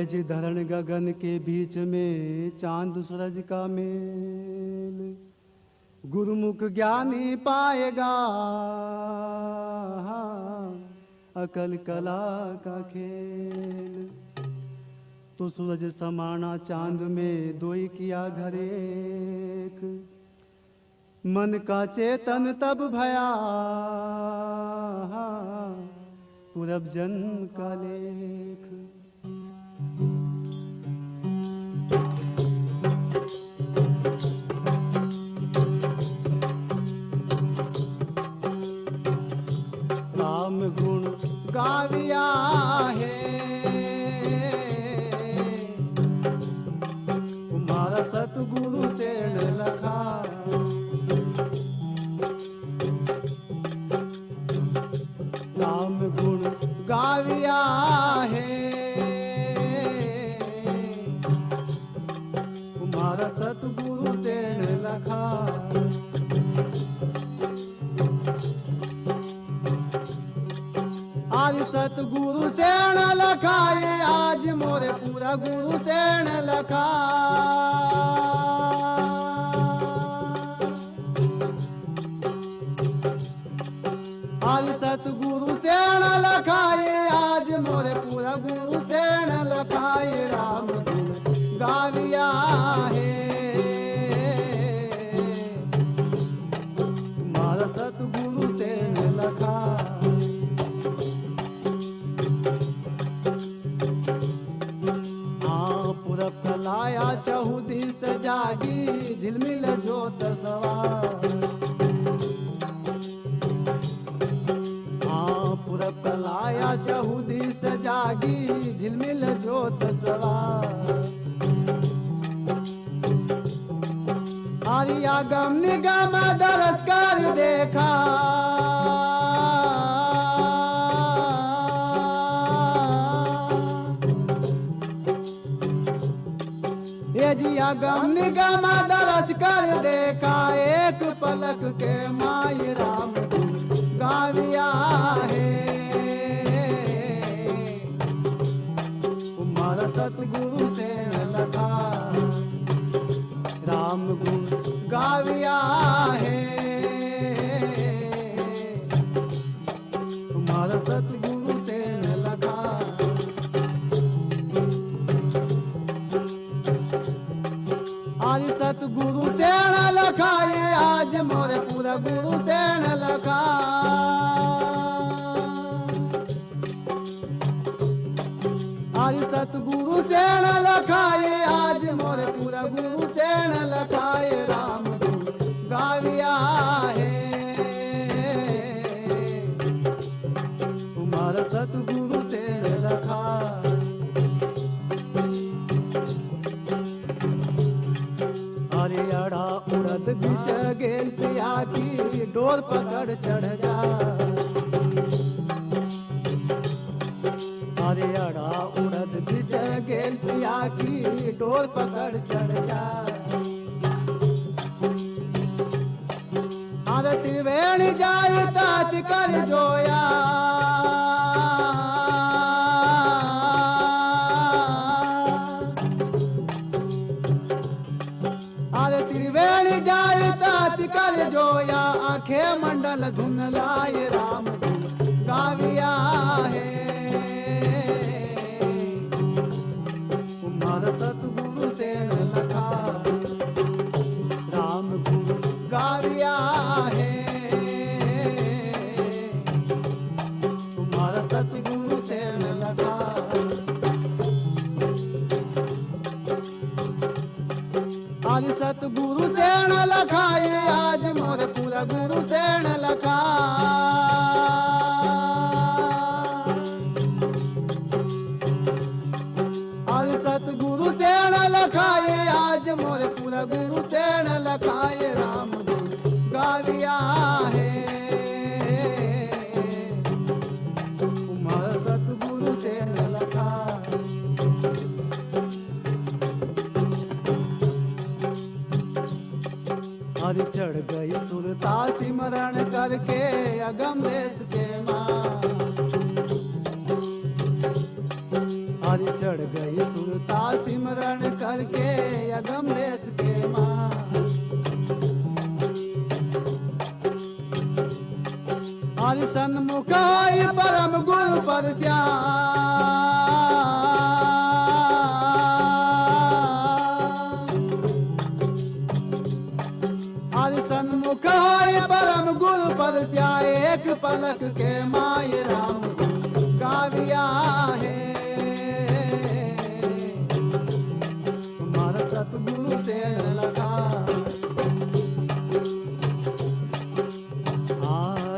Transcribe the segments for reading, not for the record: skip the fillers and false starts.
बैज धरण गगन के बीच में चांद सूरज का मेल, गुरुमुख ज्ञानी पाएगा अकल कला का खेल। तो सूरज समाना चांद में दोई किया घर एक, मन का चेतन तब भया पूरब जन का लेख। राम गुण गाविया है तुम्हारा सतगुरु तेण लखा। राम गुण गाविया है तुम्हारा सतगुरु तेण लखा। आज सतगुरु तेण लखाए, आज मोरे पूरा गुरु तेण लखा। आज सतगुरु तेण लखाए, आज मोरे पूरा गुरु तेण लखाए। राम गुण गाविया है तुम्हारा सतगुरु तेण लखा। पूरब कलाया चहुदी सजागी, झिलमिल जोत सवार। पूरब कलाया चहुदी सजागी, झिलमिल जोत सवार। आर्या गम निगम दरस कर देखा, जिया गम निगम दरस कर देखा। एक पलक के माई राम गाविया है तुम्हारा सतगुरु तेण लखा। राम गुण गाविया है तुम्हारा सतगुरु तेण लखा। आज सतगुरु तेण लखाए, आज मोरे पूरा गुरु तेण लखा। आज सतगुरु तेण लखाए, आज मोरे पूरा गुरु तेण लखाए। राम गुण गाविया है तुम्हारा सतगुरु तेण लखा। अड़ा उड़द बिच गेल पिया की, डोर पकड़ चढ़ जा। अरे अड़ा उड़द बिच गेल पिया की, डोर पकड़ चढ़ जा। अरे त्रिवेणी जाय तात कर जोया, त्रिवेणी जाय तात कर जोया। आंखें मंडल धुन लाए, राम गाविया है तुम्हारा सतगुरु तेण लखा। राम गुरु गाविया है तुम्हारा सतगुरु तेण लखा। आज सतगुरु तेण लखाए, आज मोरे पूरा गुरु तेण लखा। आज सतगुरु तेण लखाए, आज मोरे पूरा गुरु तेण लखाए। राम गुण गाविया है तुम्हारा सतगुरु तेण लखा। हर चढ़ गई सुरता सिमरण करके, अगम देश के माँ। हर चढ़ चढ़ गई सुरता सिमरन करके यदम देश के माँ। हरि सन्मुख आई परम गुरु पर हरि सन्मुख आई परम गुरु पर एक पलक के माय राम गाविया है। तुम्हारा सतगुरु से लगा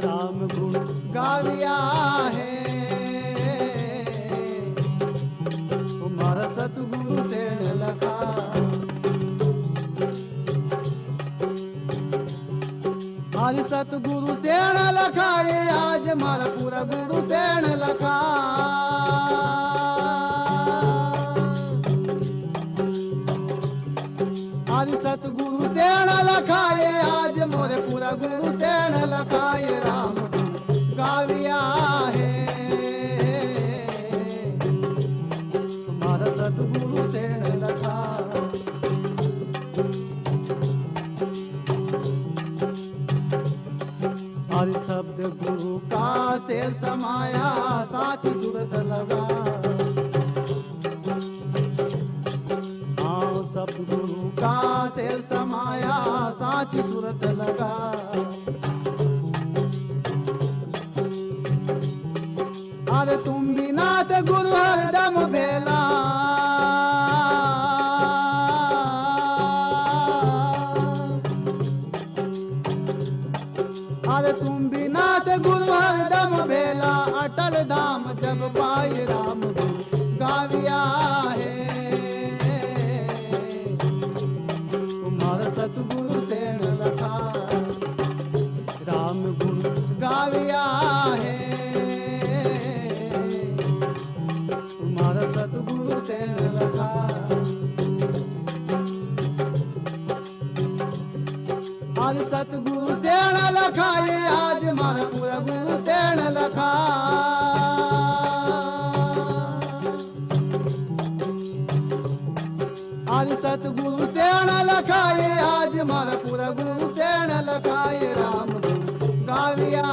राम गुण गाविया है। तुम्हारा सतगुरु से लगा आज सतगुरु से लखा ये आज मारा पूरा गुरु से लखा। आज सतगुरु से लखा ये आज मोरे पूरा गुरु से लखा ये राम गाविया है। तुम्हारा सतगुरु से लखा हर शब्द गुरु का सेल समाया साथ सूरत लगा। हाँ शब्द गुरु का सेल समाया साथ सूरत लगा। अरे तुम भी नाथ गुरु हरदम भेला। अरे तुम भी नाथ गुरु हरदम भेला अटल धाम जब पाए राम गुरु गाविया है। तुम्हारा सतगुरु से लखा राम गुण गाविया है। तुम्हारा सतगुरु से लखा आज सतगुरु से लखा ये आज मारा पूरा गुरु से लखा। आज सतगुरु से लखा ये आज मारा पूरा गुरु से लखा ये राम गुरु गाविया